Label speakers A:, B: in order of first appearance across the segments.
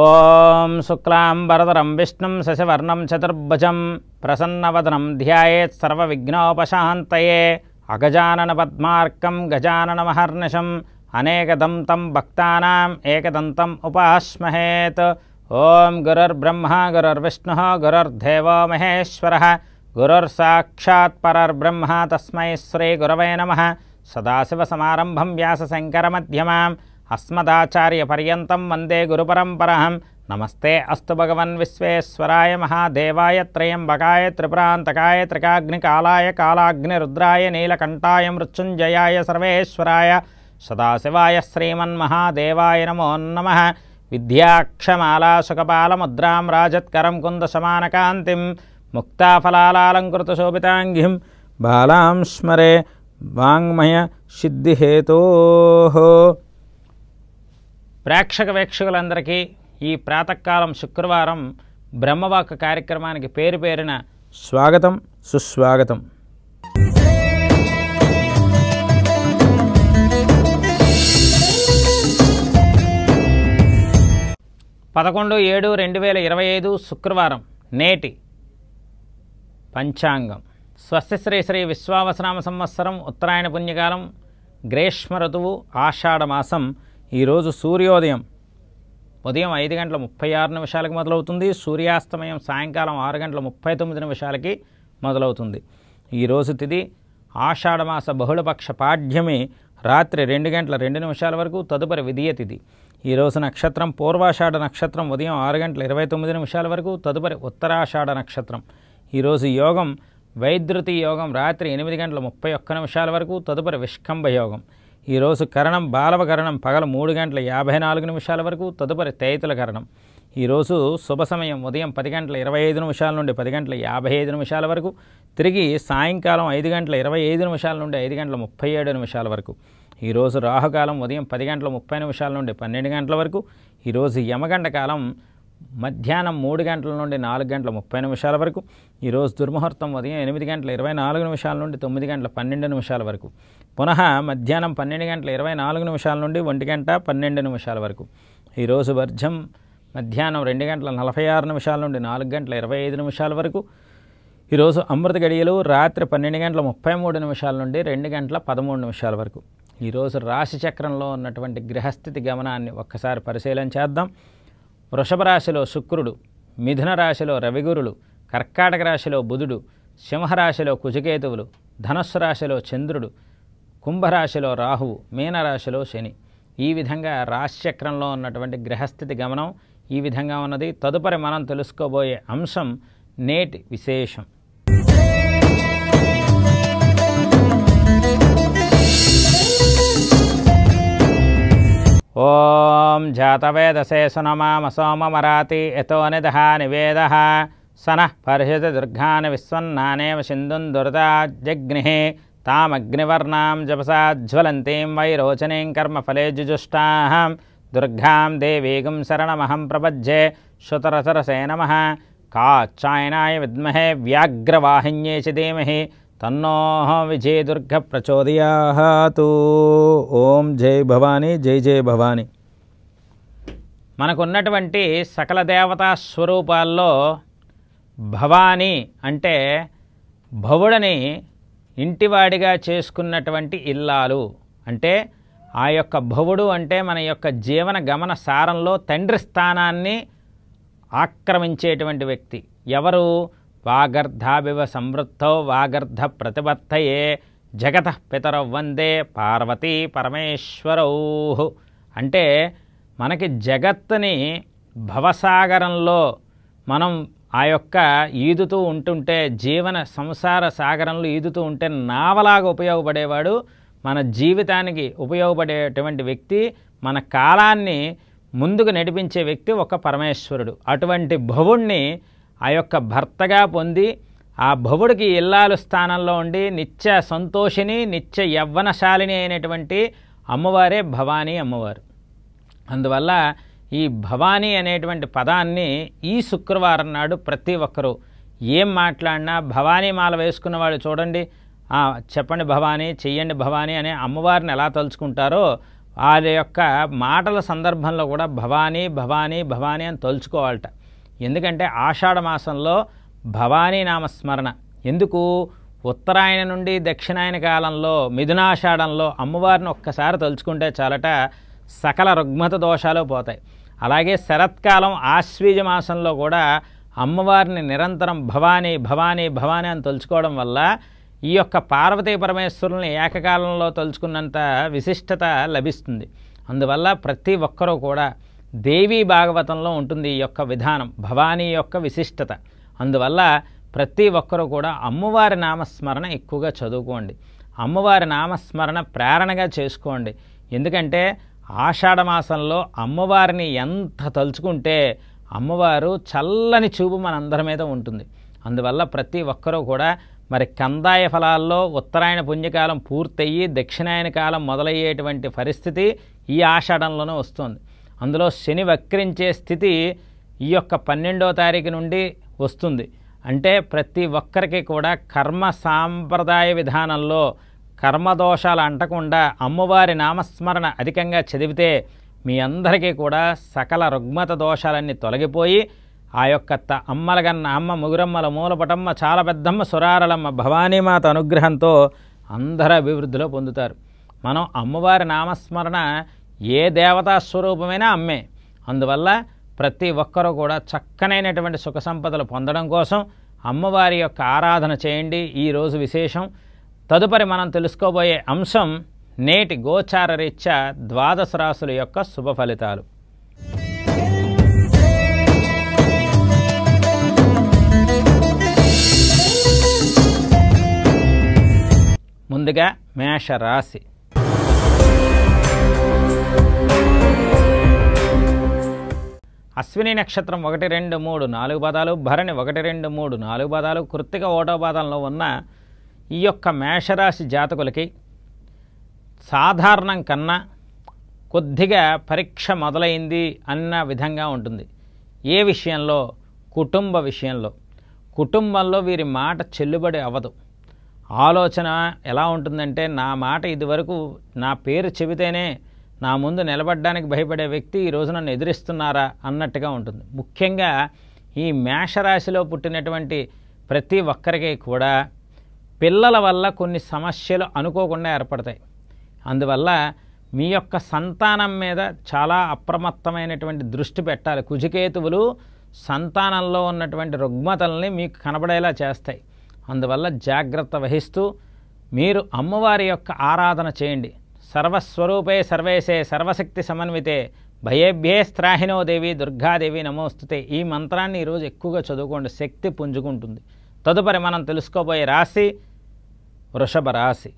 A: ఓం శుక్లాంబరధరం విష్ణుం శశివర్ణం చతుర్భుజం ప్రసన్నవదనం ధ్యాయేత్ సర్వవిఘ్నోపశాంతయే అగజానన పద్మార్కం గజాననమహర్నిశం అనేకదంతం భక్తానాం ఏకదంతం ఉపాస్మహేత్. ఓం గురుర్బ్రహ్మ గురుర్విష్ణుః గురుర్దేవో మహేశ్వరః గురుర్సాక్షాత్ పరర్బ్రహ్మ తస్మై శ్రీ గురవే నమః. సదాశివసమారంభం వ్యాసశంకరమధ్యమాం అస్మదాచార్యపర్యంతం వందే గురుపరంపరాం. నమస్తే అస్తు భగవన్ విశ్వేశ్వరాయ మహాదేవాయ త్రయంబకాయ త్రిపురాంతకాయ త్రికాగ్నికాలాయ కాలాగ్నిరుద్రాయ నీలకంఠాయ మృత్యుంజయాయ సర్వేశ్వరాయ సదాశివాయ శ్రీమన్మహాదేవాయ నమో నమః. విద్యాక్షమాలాసుకపాలముద్రాం రాజత్కరం కుందసమానకాంతిం ముక్తాఫలాలంకృతశోభితాంగిం బాలాం స్మరే వాంగ్మయ సిద్ధిహేతోః. ప్రేక్షక వీక్షకులందరికీ ఈ ప్రాతకాలం శుక్రవారం బ్రహ్మవాక్ కార్యక్రమానికి పేరు పేరిన స్వాగతం సుస్వాగతం. పదకొండు 7/2025 శుక్రవారం నేటి పంచాంగం. స్వస్తి శ్రీ శ్రీ విశ్వావసనామ సంవత్సరం ఉత్తరాయణ పుణ్యకాలం గ్రీష్మ ఋతువు ఆషాఢమాసం. ఈరోజు సూర్యోదయం ఉదయం 5:36 మొదలవుతుంది. సూర్యాస్తమయం సాయంకాలం 6:39 మొదలవుతుంది. ఈరోజు తిథి ఆషాఢమాస బహుళపక్ష పాడ్యమి రాత్రి 2:02 వరకు. తదుపరి విధియ తిథి. ఈరోజు నక్షత్రం పూర్వాషాఢ నక్షత్రం ఉదయం 6:29 వరకు. తదుపరి ఉత్తరాషాఢ నక్షత్రం. ఈరోజు యోగం వైద్యుతి యోగం రాత్రి 8:31 వరకు. తదుపరి విష్కంభ యోగం. ఈరోజు కరణం బాలవకరణం పగలు 3:54 వరకు. తదుపరి తైతుల కరణం. ఈరోజు శుభ సమయం ఉదయం 10:25 నుండి 10:55 వరకు. తిరిగి సాయంకాలం 5:25 నుండి 5:37 వరకు. ఈరోజు రాహుకాలం ఉదయం 10:30 నుండి 12 గంటల వరకు. ఈరోజు యమగండ కాలం మధ్యాహ్నం 3 గంటల నుండి 4:30 వరకు. ఈరోజు దుర్ముహూర్తం ఉదయం 8:24 నుండి 9:12 వరకు. పునః మధ్యాహ్నం 12:24 నుండి 1:12 వరకు. ఈరోజు వర్జం మధ్యాహ్నం 2:46 నుండి 4:25 వరకు. ఈరోజు అమృత గడియలు రాత్రి 12:33 నుండి 2:13 వరకు. ఈరోజు రాశి చక్రంలో ఉన్నటువంటి గ్రహస్థితి గమనాన్ని ఒక్కసారి పరిశీలన చేద్దాం. వృషభ రాశిలో శుక్రుడు, మిథున రాశిలో రవిగురులు, కర్కాటక రాశిలో బుధుడు, సింహరాశిలో కుజకేతువులు, ధనుస్సు రాశిలో చంద్రుడు, కుంభరాశిలో రాహువు, మీనరాశిలో శని. ఈ విధంగా రాశిచక్రంలో ఉన్నటువంటి గ్రహస్థితి గమనం ఈ విధంగా ఉన్నది. తదుపరి మనం తెలుసుకోబోయే అంశం నేటి విశేషం. ఓం జాతవేదసే సునమామ సోమమరాతి యతో నిదః నివేదః సనః పరిషత్ దుర్గాని విశ్వన్నానేవ సింధున్ దురదా జగ్నిః తామగ్నివర్ణాం జపసాజ్వలంతీం వైరోచనీం కర్మఫలే జుజుష్టాం దుర్గాం దేవీగుం శరణమహం ప్రపజ్జే శుతరసరసే నమః. కాచాయనాయ విద్మహే వ్యాఘ్రవాహిన్యే చ ధీమహి తన్నో విజయదుర్గ ప్రచోదయాతు. ఓం జై భవానీ జై జై భవానీ. మనకున్నటువంటి సకల దేవతా స్వరూపాల్లో భవానీ అంటే భవుడని ఇంటివాడిగా చేసుకున్నటువంటి ఇల్లాలు. అంటే ఆ యొక్క భవుడు అంటే మన యొక్క జీవన గమన సారంలో తండ్రి స్థానాన్ని ఆక్రమించేటువంటి వ్యక్తి ఎవరు? వాగర్ధాభివ సంవృత్తౌ వాగర్ధ ప్రతిపత్తయే జగతః పితరౌ వందే పార్వతీ పరమేశ్వరౌ. అంటే మనకి జగత్తుని భవసాగరంలో మనం ఆ యొక్క ఈదుతూ ఉంటుంటే, జీవన సంసార సాగరంలో ఈదుతూ ఉంటే నావలాగా ఉపయోగపడేవాడు, మన జీవితానికి ఉపయోగపడేటువంటి వ్యక్తి, మన కాలాన్ని ముందుకు నడిపించే వ్యక్తి ఒక పరమేశ్వరుడు. అటువంటి భవుణ్ణి ఆ యొక్క భర్తగా పొంది ఆ భవుడికి ఇల్లాలు స్థానంలో ఉండి నిత్య సంతోషిని నిత్య యవ్వనశాలిని అయినటువంటి అమ్మవారే భవానీ అమ్మవారు. అందువల్ల ఈ భవానీ అనేటువంటి పదాన్ని ఈ శుక్రవారం నాడు ప్రతి ఒక్కరూ ఏం మాట్లాడినా భవానీ మాల వేసుకున్న వాళ్ళు చూడండి, చెప్పండి భవానీ, చెయ్యండి భవానీ అనే అమ్మవారిని ఎలా తలుచుకుంటారో వాళ్ళ యొక్క మాటల సందర్భంలో కూడా భవానీ భవానీ భవానీ అని తలుచుకోవాలట. ఎందుకంటే ఆషాఢ మాసంలో భవానీ నామస్మరణ ఎందుకు, ఉత్తరాయణ నుండి దక్షిణాయన కాలంలో మిథునాషాఢంలో అమ్మవారిని ఒక్కసారి తలుచుకుంటే చాలట సకల రుగ్మత దోషాలు పోతాయి. అలాగే శరత్కాలం ఆశ్వీజ మాసంలో కూడా అమ్మవారిని నిరంతరం భవానీ భవానీ భవానీ అని తలుచుకోవడం వల్ల ఈ యొక్క పార్వతీ పరమేశ్వరుల్ని ఏకకాలంలో తలుచుకున్నంత విశిష్టత లభిస్తుంది. అందువల్ల ప్రతి ఒక్కరూ కూడా దేవీ భాగవతంలో ఉంటుంది ఈ యొక్క విధానం, భవానీ యొక్క విశిష్టత. అందువల్ల ప్రతి ఒక్కరూ కూడా అమ్మవారి నామస్మరణ ఎక్కువగా చదువుకోండి, అమ్మవారి నామస్మరణ ప్రేరణగా చేసుకోండి. ఎందుకంటే ఆషాఢ మాసంలో అమ్మవారిని ఎంత తలుచుకుంటే అమ్మవారు చల్లని చూపు మనందరి మీద ఉంటుంది. అందువల్ల ప్రతి ఒక్కరూ కూడా మరి కందాయ ఫలాల్లో ఉత్తరాయణ పుణ్యకాలం పూర్తయ్యి దక్షిణాయన కాలం మొదలయ్యేటువంటి పరిస్థితి ఈ ఆషాఢంలోనే వస్తుంది. అందులో శని వక్రించే స్థితి ఈ యొక్క 12వ తారీఖు నుండి వస్తుంది. అంటే ప్రతి ఒక్కరికి కూడా కర్మ సాంప్రదాయ విధానంలో కర్మదోషాలు అంటకుండా అమ్మవారి నామస్మరణ అధికంగా చదివితే మీ అందరికీ కూడా సకల రుగ్మత దోషాలన్నీ తొలగిపోయి ఆ యొక్క అమ్మలగన్న అమ్మ ముగురమ్మల మూలపటమ్మ చాలా పెద్దమ్మ సురారలమ్మ భవానీమాత అనుగ్రహంతో అందరూ అభివృద్ధిలో పొందుతారు. మనం అమ్మవారి నామస్మరణ ఏ దేవతా స్వరూపమైనా అమ్మే. అందువల్ల ప్రతి ఒక్కరూ కూడా చక్కనైనటువంటి సుఖ సంపదలు పొందడం కోసం అమ్మవారి యొక్క ఆరాధన చేయండి. ఈరోజు విశేషం. తదుపరి మనం తెలుసుకోబోయే అంశం నేటి గోచార రీత్యా ద్వాదశ రాశుల యొక్క శుభ ఫలితాలు. ముందుగా మేషరాశి. అశ్విని నక్షత్రం 1, 2, 3, 4 పాదాలు, భరణి 1, 2, 3, 4 పాదాలు, కృత్తిక 1వ పాదంలో ఉన్న ఈ యొక్క మేషరాశి జాతకులకి సాధారణం కన్నా కొద్దిగా పరీక్ష మొదలైంది అన్న విధంగా ఉంటుంది. ఏ విషయంలో? కుటుంబ విషయంలో. కుటుంబంలో వీరి మాట చెల్లుబడి అవ్వదు. ఆలోచన ఎలా ఉంటుందంటే, నా మాట ఇదివరకు నా పేరు చెబితేనే నా ముందు నిలబడడానికి భయపడే వ్యక్తి ఈరోజు నన్ను ఎదిరిస్తున్నారా అన్నట్టుగా ఉంటుంది. ముఖ్యంగా ఈ మేషరాశిలో పుట్టినటువంటి ప్రతి ఒక్కరికి కూడా పిల్లల వల్ల కొన్ని సమస్యలు అనుకోకుండా ఏర్పడతాయి. అందువల్ల మీ యొక్క సంతానం మీద చాలా అప్రమత్తమైనటువంటి దృష్టి పెట్టాలి. కుజకేతువులు సంతానంలో ఉన్నటువంటి రుగ్మతల్ని మీకు కనబడేలా చేస్తాయి. అందువల్ల జాగ్రత్త వహిస్తూ మీరు అమ్మవారి యొక్క ఆరాధన చేయండి. సర్వస్వరూపే సర్వేశే సర్వశక్తి సమన్వితే భయేభ్యే స్త్రాహినో దేవి దుర్గాదేవి నమోస్తుతే. ఈ మంత్రాన్ని ఈరోజు ఎక్కువగా చదువుకోండి, శక్తి పుంజుకుంటుంది. తదుపరి మనం తెలుసుకోబోయే రాశి వృషభ రాశి.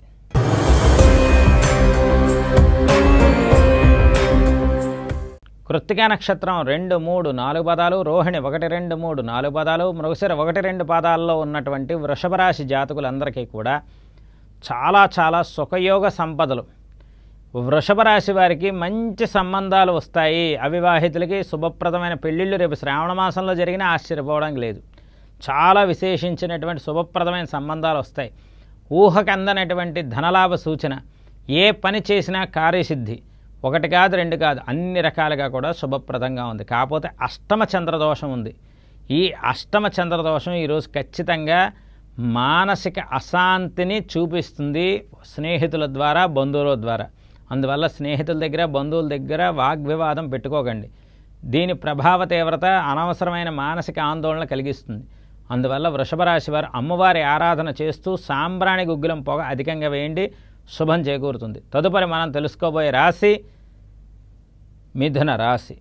A: కృత్తికా నక్షత్రం 2, 3, 4 పాదాలు, రోహిణి 1, 2, 3, 4 పాదాలు, మృగశిర 1, 2 పాదాల్లో ఉన్నటువంటి వృషభ రాశి జాతకులందరికీ కూడా చాలా చాలా సుఖయోగ సంపదలు. వృషభ రాశి వారికి మంచి సంబంధాలు వస్తాయి. అవివాహితులకి శుభప్రదమైన పెళ్ళిళ్ళు రేపు శ్రావణ మాసంలో జరిగినా ఆశ్చర్యపోవడానికి లేదు. చాలా విశేషించినటువంటి శుభప్రదమైన సంబంధాలు వస్తాయి. ఊహకందనటువంటి ధనలాభ సూచన. ఏ పని చేసినా కార్యసిద్ధి. 1 కాదు 2 కాదు, అన్ని రకాలుగా కూడా శుభప్రదంగా ఉంది. కాకపోతే అష్టమ చంద్రదోషం ఉంది. ఈ అష్టమ చంద్రదోషం ఈరోజు ఖచ్చితంగా మానసిక అశాంతిని చూపిస్తుంది, స్నేహితుల ద్వారా, బంధువుల ద్వారా. అందువల్ల స్నేహితుల దగ్గర, బంధువుల దగ్గర వాగ్వివాదం పెట్టుకోకండి. దీని ప్రభావ తీవ్రత అనవసరమైన మానసిక ఆందోళన కలిగిస్తుంది. అందువల్ల వృషభ రాశి వారు అమ్మవారి ఆరాధన చేస్తూ సాంబ్రాణి గుగ్గులం పొగ అధికంగా వేయండి, శుభం చేకూరుతుంది. తదుపరి మనం తెలుసుకోబోయే రాశి మిథున రాశి.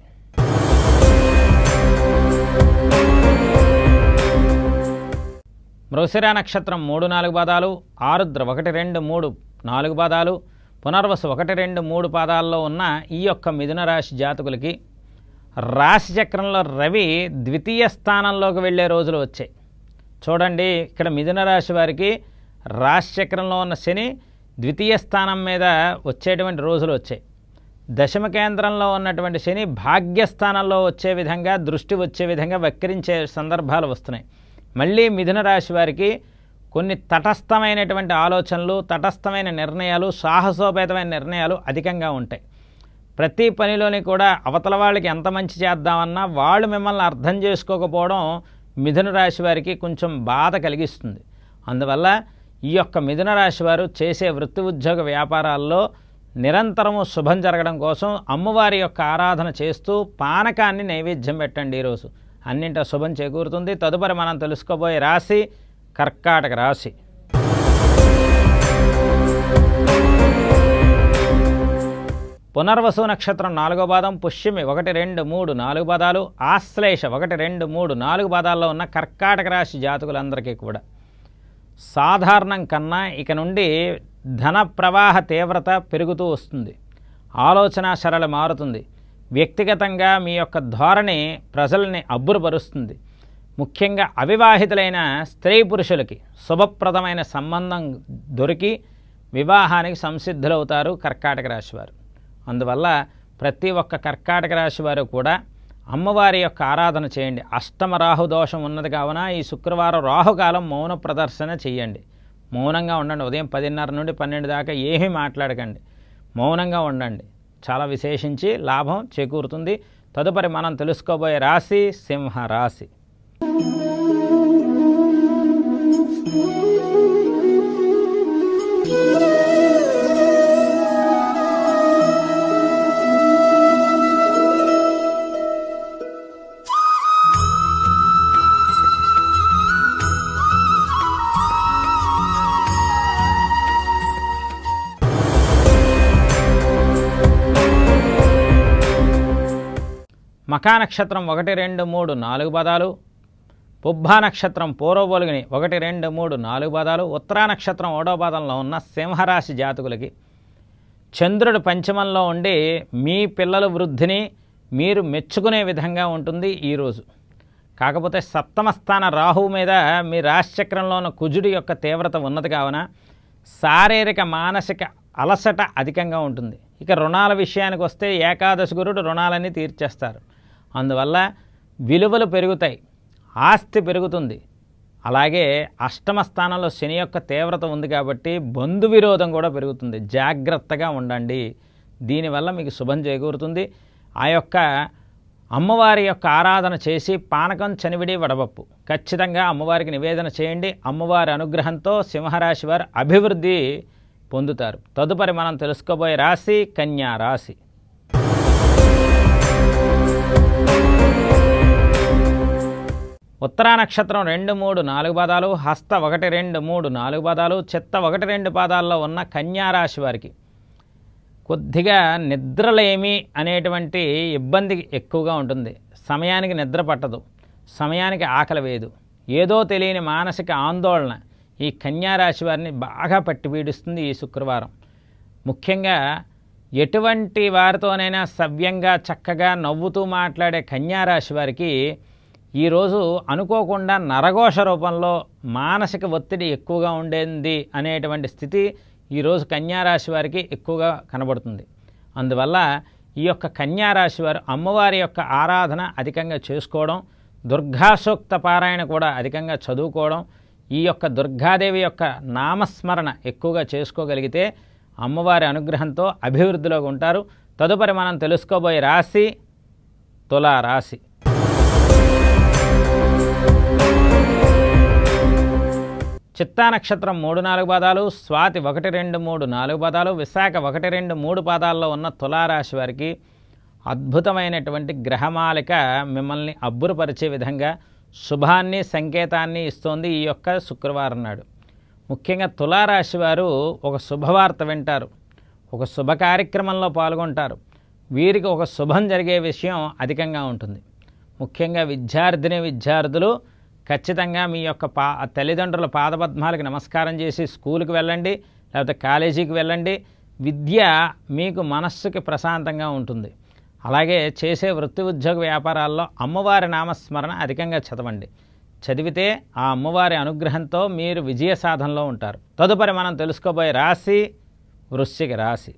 A: మృగశిర నక్షత్రం 3, 4 పాదాలు, ఆరుద్ర 1, 2, 3, 4 పాదాలు, పునర్వసు 1, 2, 3 పాదాల్లో ఉన్న ఈ యొక్క మిథున రాశి జాతకులకి రాశి చక్రంలో రవి ద్వితీయ స్థానంలోకి వెళ్ళే రోజులు వచ్చాయి. చూడండి, ఇక్కడ మిథున రాశి వారికి రాశి చక్రంలో ఉన్న శని ద్వితీయ స్థానం మీద వచ్చేటువంటి రోజులు వచ్చాయి. దశమ కేంద్రంలో ఉన్నటువంటి శని భాగ్యస్థానంలో వచ్చే విధంగా, దృష్టి వచ్చే విధంగా వక్రించే సందర్భాలు వస్తున్నాయి. మళ్ళీ మిథున రాశి వారికి కొన్ని తటస్థమైనటువంటి ఆలోచనలు, తటస్థమైన నిర్ణయాలు, సాహసోపేతమైన నిర్ణయాలు అధికంగా ఉంటాయి. ప్రతి పనిలోని కూడా అవతల వాళ్ళకి ఎంత మంచి చేద్దామన్నా వాళ్ళు మిమ్మల్ని అర్థం చేసుకోకపోవడం మిథున రాశి వారికి కొంచెం బాధ కలిగిస్తుంది. అందువల్ల ఈ యొక్క మిథున రాశి వారు చేసే వృత్తి ఉద్యోగ వ్యాపారాల్లో నిరంతరము శుభం జరగడం కోసం అమ్మవారి యొక్క ఆరాధన చేస్తూ పానకాన్ని నైవేద్యం పెట్టండి. ఈరోజు అన్నింట శుభం చేకూరుతుంది. తదుపరి మనం తెలుసుకోబోయే రాశి కర్కాటక రాశి. పునర్వసు నక్షత్రం 4వ పాదం, పుష్యమి 1, 2, 3, 4 పాదాలు, ఆశ్లేష 1, 2, 3, 4 పాదాల్లో ఉన్న కర్కాటక రాశి జాతకులందరికీ కూడా సాధారణం కన్నా ఇక నుండి ధన ప్రవాహ తీవ్రత పెరుగుతూ వస్తుంది. ఆలోచన సరళి మారుతుంది. వ్యక్తిగతంగా మీ యొక్క ధోరణి ప్రజల్ని అబ్బురపరుస్తుంది. ముఖ్యంగా అవివాహితులైన స్త్రీ పురుషులకి శుభప్రదమైన సంబంధం దొరికి వివాహానికి సంసిద్ధులవుతారు కర్కాటక రాశి వారు. అందువల్ల ప్రతి ఒక్క కర్కాటక రాశి వారు కూడా అమ్మవారి యొక్క ఆరాధన చేయండి. అష్టమ రాహు దోషం ఉన్నది కావున ఈ శుక్రవారం రాహుకాలం మౌన ప్రదర్శన చేయండి. మౌనంగా ఉండండి. ఉదయం 10:30 నుండి 12 దాకా ఏమీ మాట్లాడకండి, మౌనంగా ఉండండి. చాలా విశేషించి లాభం చేకూరుతుంది. తదుపరి మనం తెలుసుకోబోయే రాశి సింహరాశి. మఖా నక్షత్రం 1, 2, 3, 4 పాదాలు, పుబ్బా నక్షత్రం పూర్వబొలుగుని 1, 2, 3, 4 పాదాలు, ఉత్తరా నక్షత్రం 1వ పాదంలో ఉన్న సింహరాశి జాతకులకి చంద్రుడు పంచమంలో ఉండి మీ పిల్లల వృద్ధిని మీరు మెచ్చుకునే విధంగా ఉంటుంది ఈరోజు. కాకపోతే సప్తమ స్థాన రాహువు మీద మీ రాశిచక్రంలో ఉన్న కుజుడి యొక్క తీవ్రత ఉన్నది కావున శారీరక మానసిక అలసట అధికంగా ఉంటుంది. ఇక రుణాల విషయానికి వస్తే ఏకాదశి గురుడు రుణాలన్నీ తీర్చేస్తారు. అందువల్ల విలువలు పెరుగుతాయి, ఆస్తి పెరుగుతుంది. అలాగే అష్టమ స్థానంలో శని యొక్క తీవ్రత ఉంది కాబట్టి బంధు విరోధం కూడా పెరుగుతుంది. జాగ్రత్తగా ఉండండి. దీనివల్ల మీకు శుభం చేకూరుతుంది. ఆ యొక్క అమ్మవారి యొక్క ఆరాధన చేసి పానకం, చనివిడి, వడపప్పు ఖచ్చితంగా అమ్మవారికి నివేదన చేయండి. అమ్మవారి అనుగ్రహంతో సింహరాశి వారు అభివృద్ధి పొందుతారు. తదుపరి మనం తెలుసుకోబోయే రాశి కన్యా రాశి. ఉత్తరా నక్షత్రం 2, 3, 4 పాదాలు, హస్త 1, 2, 3, 4 పాదాలు, చిత్త 1, 2 పాదాల్లో ఉన్న కన్యా రాశి వారికి కొద్దిగా నిద్రలేమి అనేటువంటి ఇబ్బంది ఎక్కువగా ఉంటుంది. సమయానికి నిద్ర పట్టదు, సమయానికి ఆకలి వేయదు. ఏదో తెలియని మానసిక ఆందోళన ఈ కన్యా రాశి వారిని బాగా పట్టి పీడిస్తుంది ఈ శుక్రవారం. ముఖ్యంగా ఎటువంటి వారితోనైనా సవ్యంగా చక్కగా నవ్వుతూ మాట్లాడే కన్యా రాశి వారికి ఈరోజు అనుకోకుండా నరఘోష రూపంలో మానసిక ఒత్తిడి ఎక్కువగా ఉండేది అనేటువంటి స్థితి ఈరోజు కన్యా రాశి వారికి ఎక్కువగా కనబడుతుంది. అందువల్ల ఈ యొక్క కన్యా రాశి వారు అమ్మవారి యొక్క ఆరాధన అధికంగా చేసుకోవడం, దుర్గా సూక్త పారాయణ కూడా అధికంగా చదువుకోవడం, ఈ యొక్క దుర్గాదేవి యొక్క నామస్మరణ ఎక్కువగా చేసుకోగలిగితే అమ్మవారి అనుగ్రహంతో అభివృద్ధిలో ఉంటారు. తదుపరి మనం తెలుసుకోబోయే రాశి తులారాశి. చిత్తా నక్షత్రం 3, 4 పాదాలు, స్వాతి 1, 2, 3, 4 పాదాలు, విశాఖ 1, 2, 3 పాదాల్లో ఉన్న తులారాశి వారికి అద్భుతమైనటువంటి గ్రహమాలిక మిమ్మల్ని అబ్బురపరిచే విధంగా శుభాన్ని, సంకేతాన్ని ఇస్తోంది ఈ యొక్క శుక్రవారం నాడు. ముఖ్యంగా తులారాశి వారు ఒక శుభవార్త వింటారు, ఒక శుభ కార్యక్రమంలో పాల్గొంటారు. వీరికి ఒక శుభం జరిగే విషయం అధికంగా ఉంటుంది. ముఖ్యంగా విద్యార్థులు ఖచ్చితంగా మీ యొక్క తల్లిదండ్రుల పాదపద్మాలకు నమస్కారం చేసి స్కూల్కి వెళ్ళండి, లేకపోతే కాలేజీకి వెళ్ళండి. విద్య మీకు మనస్సుకి ప్రశాంతంగా ఉంటుంది. అలాగే చేసే వృత్తి ఉద్యోగ వ్యాపారాల్లో అమ్మవారి నామస్మరణ అధికంగా చదవండి. చదివితే ఆ అమ్మవారి అనుగ్రహంతో మీరు విజయ సాధనలో ఉంటారు. తదుపరి మనం తెలుసుకోబోయే రాశి వృశ్చిక రాశి.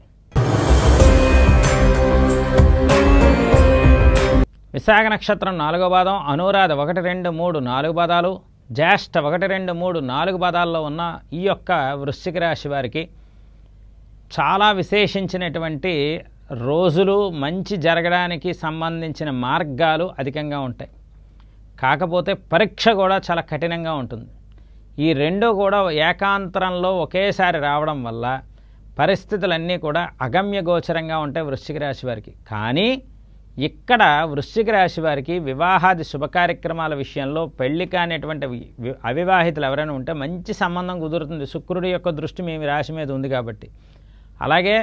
A: విశాఖ నక్షత్రం 4వ పాదం, అనురాధ 1, 2, 3, 4 పాదాలు, జ్యేష్ఠ 1, 2, 3, 4 పాదాల్లో ఉన్న ఈ యొక్క వృశ్చిక రాశి వారికి చాలా విశేషించినటువంటి రోజులు మంచి జరగడానికి సంబంధించిన మార్గాలు అధికంగా ఉంటాయి. కాకపోతే పరీక్ష కూడా చాలా కఠినంగా ఉంటుంది. ఈ రెండూ కూడా ఏకాంతరంలో ఒకేసారి రావడం వల్ల పరిస్థితులన్నీ కూడా అగమ్యగోచరంగా ఉంటాయి వృశ్చిక రాశి వారికి. కానీ ఇక్కడ వృశ్చిక రాశి వారికి వివాహాది శుభకార్యక్రమాల విషయంలో పెళ్లి కానిటువంటి అవివాహితులు ఎవరైనా ఉంటే మంచి సంబంధం కుదురుతుంది. శుక్రుడి యొక్క దృష్టి మీ రాశి మీద ఉంది కాబట్టి. అలాగే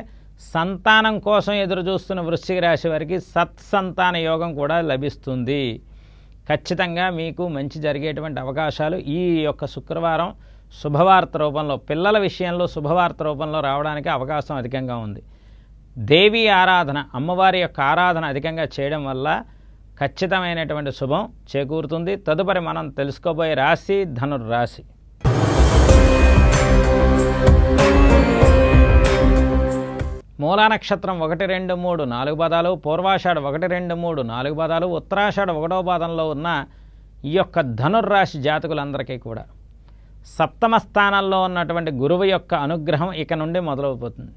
A: సంతానం కోసం ఎదురు చూస్తున్న వృశ్చిక రాశి వారికి సత్సంతాన యోగం కూడా లభిస్తుంది. ఖచ్చితంగా మీకు మంచి జరిగేటువంటి అవకాశాలు ఈ యొక్క శుక్రవారం శుభవార్త రూపంలో, పిల్లల విషయంలో శుభవార్త రూపంలో రావడానికి అవకాశం అధికంగా ఉంది. దేవీ ఆరాధన, అమ్మవారి యొక్క ఆరాధన అధికంగా చేయడం వల్ల ఖచ్చితమైనటువంటి శుభం చేకూరుతుంది. తదుపరి మనం తెలుసుకోబోయే రాశి ధనుర్రాశి. మూలా నక్షత్రం 1, 2, 3, 4 పాదాలు, పూర్వాషాఢ 1, 2, 3, 4 పాదాలు, ఉత్తరాషాఢ 1వ పాదంలో ఉన్న ఈ యొక్క ధనుర్రాశి జాతకులందరికీ కూడా సప్తమ స్థానంలో ఉన్నటువంటి గురువు యొక్క అనుగ్రహం ఇక నుండి మొదలవుతుంది.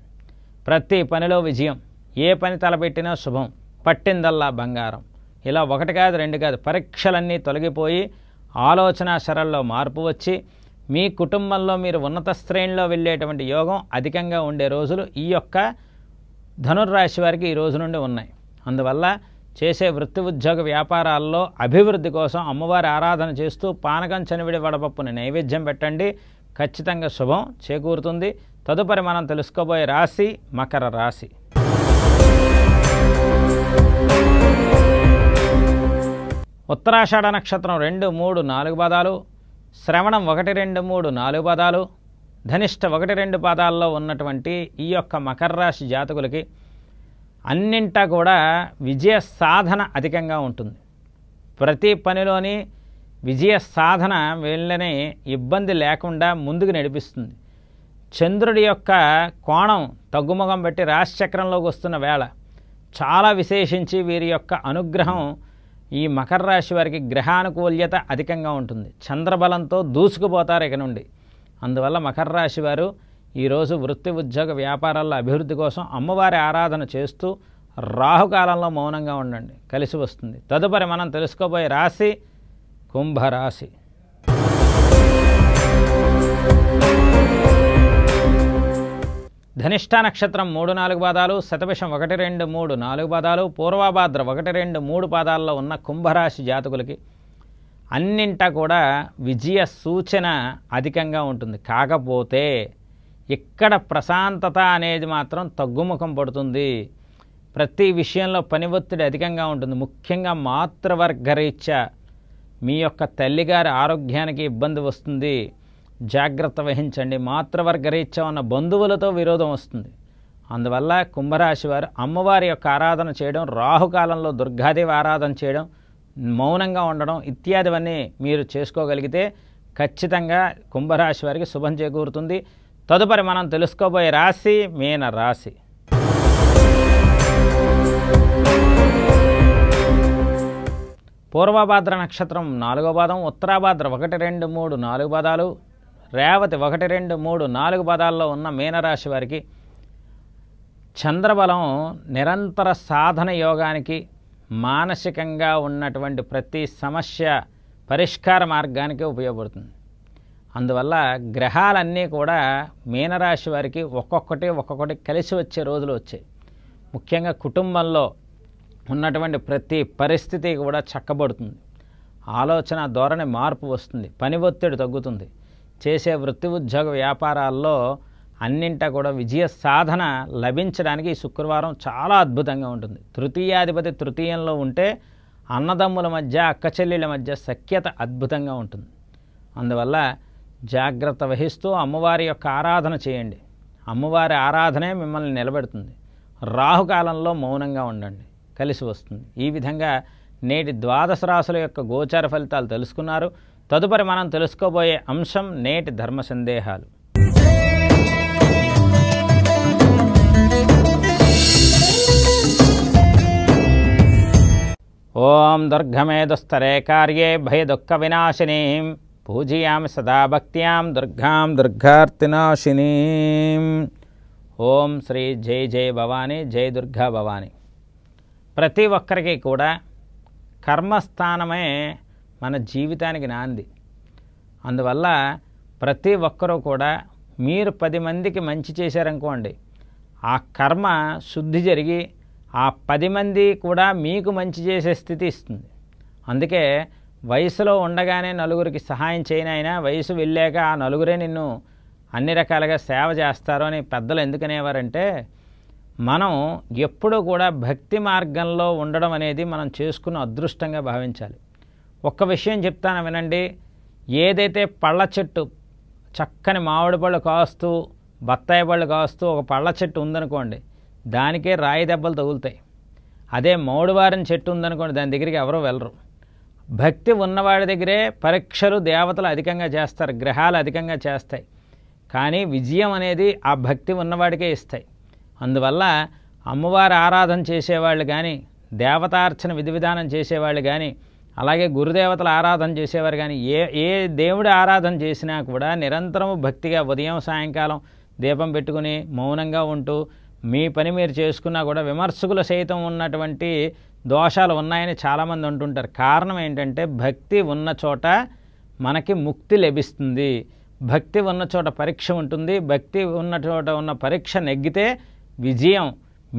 A: ప్రతి పనిలో విజయం, ఏ పని తలపెట్టినా శుభం, పట్టిందల్లా బంగారం. ఇలా 1 కాదు 2 కాదు, పరీక్షలన్నీ తొలగిపోయి ఆలోచన శరల్లో మార్పు వచ్చి మీ కుటుంబంలో మీరు ఉన్నత శ్రేణిలో వెళ్ళేటువంటి యోగం అధికంగా ఉండే రోజులు ఈ యొక్క ధనుర్రాశి వారికి ఈ రోజు నుండి ఉన్నాయి. అందువల్ల చేసే వృత్తి ఉద్యోగ వ్యాపారాల్లో అభివృద్ధి కోసం అమ్మవారి ఆరాధన చేస్తూ పానకం చనివిడి వడపప్పుని నైవేద్యం పెట్టండి. ఖచ్చితంగా శుభం చేకూరుతుంది. తదుపరి మనం తెలుసుకోబోయే రాశి మకర రాశి. ఉత్తరాషాఢ నక్షత్రం 2, 3, 4 పాదాలు, శ్రవణం 1, 2, 3, 4 పాదాలు, ధనిష్ట 1, 2 పాదాల్లో ఉన్నటువంటి ఈ యొక్క మకర రాశి జాతకులకి అన్నింటా కూడా విజయ సాధన అధికంగా ఉంటుంది. ప్రతి పనిలోని విజయ సాధన వీళ్ళని ఇబ్బంది లేకుండా ముందుకు నడిపిస్తుంది. చంద్రుడి యొక్క కోణం తగ్గుముఖం బట్టి రాశిచక్రంలోకి వస్తున్న వేళ చాలా విశేషించి వీరి యొక్క అనుగ్రహం ఈ మకర రాశి వారికి గ్రహానుకూల్యత అధికంగా ఉంటుంది. చంద్రబలంతో దూసుకుపోతారు ఇక నుండి. అందువల్ల మకర రాశి వారు ఈరోజు వృత్తి ఉద్యోగ వ్యాపారాల్లో అభివృద్ధి కోసం అమ్మవారి ఆరాధన చేస్తూ రాహుకాలంలో మౌనంగా ఉండండి, కలిసి వస్తుంది. తదుపరి మనం తెలుసుకోబోయే రాశి కుంభరాశి. ధనిష్ట నక్షత్రం 3, 4 పాదాలు, శతభిషం 1, 2, 3, 4 పాదాలు, పూర్వభాద్ర 1, 2, 3 పాదాల్లో ఉన్న కుంభరాశి జాతకులకి అన్నింటా కూడా విజయ సూచన అధికంగా ఉంటుంది. కాకపోతే ఇక్కడ ప్రశాంతత అనేది మాత్రం తగ్గుముఖం పడుతుంది. ప్రతి విషయంలో పని ఒత్తిడి అధికంగా ఉంటుంది. ముఖ్యంగా మాతృవర్గరీత్యా మీ యొక్క తల్లిగారి ఆరోగ్యానికి ఇబ్బంది వస్తుంది, జాగ్రత్త వహించండి. మాతృవర్గరీత్యా ఉన్న బంధువులతో విరోధం వస్తుంది. అందువల్ల కుంభరాశి వారు అమ్మవారి యొక్క ఆరాధన చేయడం, రాహుకాలంలో దుర్గాదేవి ఆరాధన చేయడం, మౌనంగా ఉండడం ఇత్యాదివన్నీ మీరు చేసుకోగలిగితే ఖచ్చితంగా కుంభరాశి వారికి శుభం చేకూరుతుంది. తదుపరి మనం తెలుసుకోబోయే రాశి మీన రాశి. పూర్వభాద్ర నక్షత్రం 4వ పాదం, ఉత్తరాభాద్ర 1, 2, 3, 4 పాదాలు, రేవతి 1, 2, 3, 4 పాదాల్లో ఉన్న మీనరాశి వారికి చంద్రబలం నిరంతర సాధన యోగానికి, మానసికంగా ఉన్నటువంటి ప్రతి సమస్య పరిష్కార మార్గానికి ఉపయోగపడుతుంది. అందువల్ల గ్రహాలన్నీ కూడా మీనరాశి వారికి ఒక్కొక్కటి కలిసి వచ్చే రోజులు వచ్చాయి. ముఖ్యంగా కుటుంబంలో ఉన్నటువంటి ప్రతి పరిస్థితి కూడా చక్కబడుతుంది. ఆలోచన ధోరణి మార్పు వస్తుంది, పని ఒత్తిడి తగ్గుతుంది. చేసే వృత్తి ఉద్యోగ వ్యాపారాల్లో అన్నింటా కూడా విజయ సాధన లభించడానికి ఈ శుక్రవారం చాలా అద్భుతంగా ఉంటుంది. తృతీయాధిపతి తృతీయంలో ఉంటే అన్నదమ్ముల మధ్య, అక్క చెల్లెళ్ళ మధ్య సఖ్యత అద్భుతంగా ఉంటుంది. అందువల్ల జాగ్రత్త వహిస్తూ అమ్మవారి యొక్క ఆరాధన చేయండి. అమ్మవారి ఆరాధనే మిమ్మల్ని నిలబెడుతుంది. రాహుకాలంలో మౌనంగా ఉండండి, కలిసి వస్తుంది. ఈ విధంగా నేటి ద్వాదశ రాశుల యొక్క గోచార ఫలితాలు తెలుసుకున్నారు. తదుపరి మనం తెలుసుకోబోయే అంశం నేటి ధర్మ సందేహాలు. ఓం దుర్గమేదుస్తరే కార్యే భయదుఃఖ వినాశినీం పూజయామి సదా భక్త్యాం దుర్గాం దుర్గార్తినాశినీం. ఓం శ్రీ జై జై భవానీ, జై దుర్గా భవానీ. ప్రతి ఒక్కరికి కూడా కర్మస్థానమే మన జీవితానికి నాంది. అందువల్ల ప్రతి ఒక్కరూ కూడా మీరు 10 మందికి మంచి చేశారనుకోండి, ఆ కర్మ శుద్ధి జరిగి ఆ 10 మంది కూడా మీకు మంచి చేసే స్థితి ఇస్తుంది. అందుకే వయసులో ఉండగానే నలుగురికి సహాయం చేయనైనా వయసు వెళ్ళాక ఆ నలుగురే నిన్ను అన్ని రకాలుగా సేవ చేస్తారు అని పెద్దలు ఎందుకనేవారంటే, మనం ఎప్పుడూ కూడా భక్తి మార్గంలో ఉండడం అనేది మనం చేసుకున్న అదృష్టంగా భావించాలి. ఒక్క విషయం చెప్తాను వినండి. ఏదైతే పళ్ళ చెట్టు చక్కని మామిడి పళ్ళు కాస్తూ బత్తాయి పళ్ళు కాస్తూ ఒక పళ్ళ చెట్టు ఉందనుకోండి, దానికే రాయి దెబ్బలు తగులుతాయి. అదే మౌడివారిన చెట్టు ఉందనుకోండి, దాని దగ్గరికి ఎవరూ వెళ్ళరు. భక్తి ఉన్నవాడి దగ్గరే పరీక్షలు దేవతలు అధికంగా చేస్తారు, గ్రహాలు అధికంగా చేస్తాయి. కానీ విజయం అనేది ఆ భక్తి ఉన్నవాడికే ఇస్తాయి. అందువల్ల అమ్మవారి ఆరాధన చేసేవాళ్ళు కానీ, దేవతార్చన విధి విధానం చేసేవాళ్ళు కానీ, అలాగే గురుదేవతల ఆరాధన చేసేవారు కానీ, ఏ దేవుడి ఆరాధన చేసినా కూడా నిరంతరము భక్తిగా ఉదయం సాయంకాలం దీపం పెట్టుకుని మౌనంగా ఉంటూ మీ పని మీరు చేసుకున్నా కూడా విమర్శకులు సైతం ఉన్నటువంటి దోషాలు ఉన్నాయని చాలామంది అంటుంటారు. కారణం ఏంటంటే భక్తి ఉన్న చోట మనకి ముక్తి లభిస్తుంది, భక్తి ఉన్న చోట పరీక్ష ఉంటుంది, భక్తి ఉన్న చోట ఉన్న పరీక్ష నెగ్గితే విజయం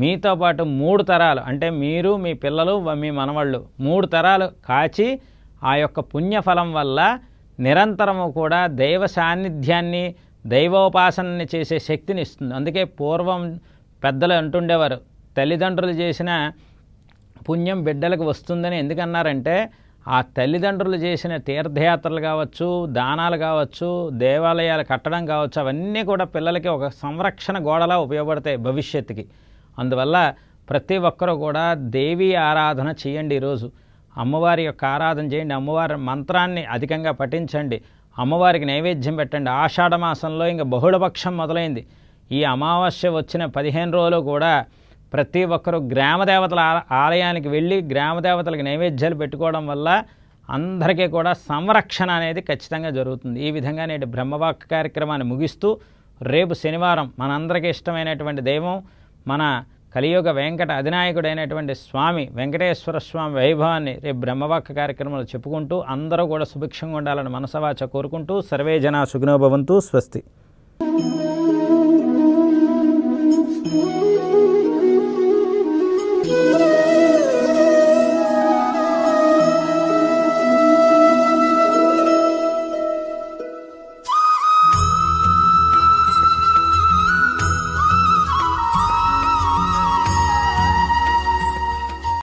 A: మీతో పాటు 3 తరాలు అంటే మీరు, మీ పిల్లలు, మీ మనవాళ్ళు 3 తరాలు కాచి ఆ యొక్క పుణ్యఫలం వల్ల నిరంతరము కూడా దైవ సాన్నిధ్యాన్ని దైవోపాసనని చేసే శక్తిని ఇస్తుంది. అందుకే పూర్వం పెద్దలు అంటుండేవారు, తల్లిదండ్రులు చేసిన పుణ్యం బిడ్డలకు వస్తుందని. ఎందుకన్నారంటే ఆ తల్లిదండ్రులు చేసిన తీర్థయాత్రలు కావచ్చు, దానాలు కావచ్చు, దేవాలయాలు కట్టడం కావచ్చు, అవన్నీ కూడా పిల్లలకి ఒక సంరక్షణ గోడలా ఉపయోగపడతాయి భవిష్యత్తుకి. అందువల్ల ప్రతి ఒక్కరూ కూడా దేవీ ఆరాధన చేయండి. ఈరోజు అమ్మవారి యొక్క ఆరాధన చేయండి, అమ్మవారి మంత్రాన్ని అధికంగా పఠించండి, అమ్మవారికి నైవేద్యం పెట్టండి. ఆషాఢ మాసంలో ఇంకా బహుళపక్షం మొదలైంది. ఈ అమావాస్య వచ్చిన 15 రోజులు కూడా ప్రతి ఒక్కరూ గ్రామదేవతల ఆలయానికి వెళ్ళి గ్రామదేవతలకు నైవేద్యాలు పెట్టుకోవడం వల్ల అందరికీ కూడా సంరక్షణ అనేది ఖచ్చితంగా జరుగుతుంది. ఈ విధంగా నేటి బ్రహ్మవాక్ కార్యక్రమాన్ని ముగిస్తూ రేపు శనివారం మనందరికీ ఇష్టమైనటువంటి దైవం మన కలియుగ వెంకట అధినాయకుడైనటువంటి స్వామి వెంకటేశ్వర స్వామి వైభవాన్ని రేపు బ్రహ్మవాక్ కార్యక్రమంలో చెప్పుకుంటూ అందరూ కూడా సుభిక్షంగా ఉండాలని మనసవాచ కోరుకుంటూ సర్వే జనా సుఖినో భవంతు. స్వస్తి.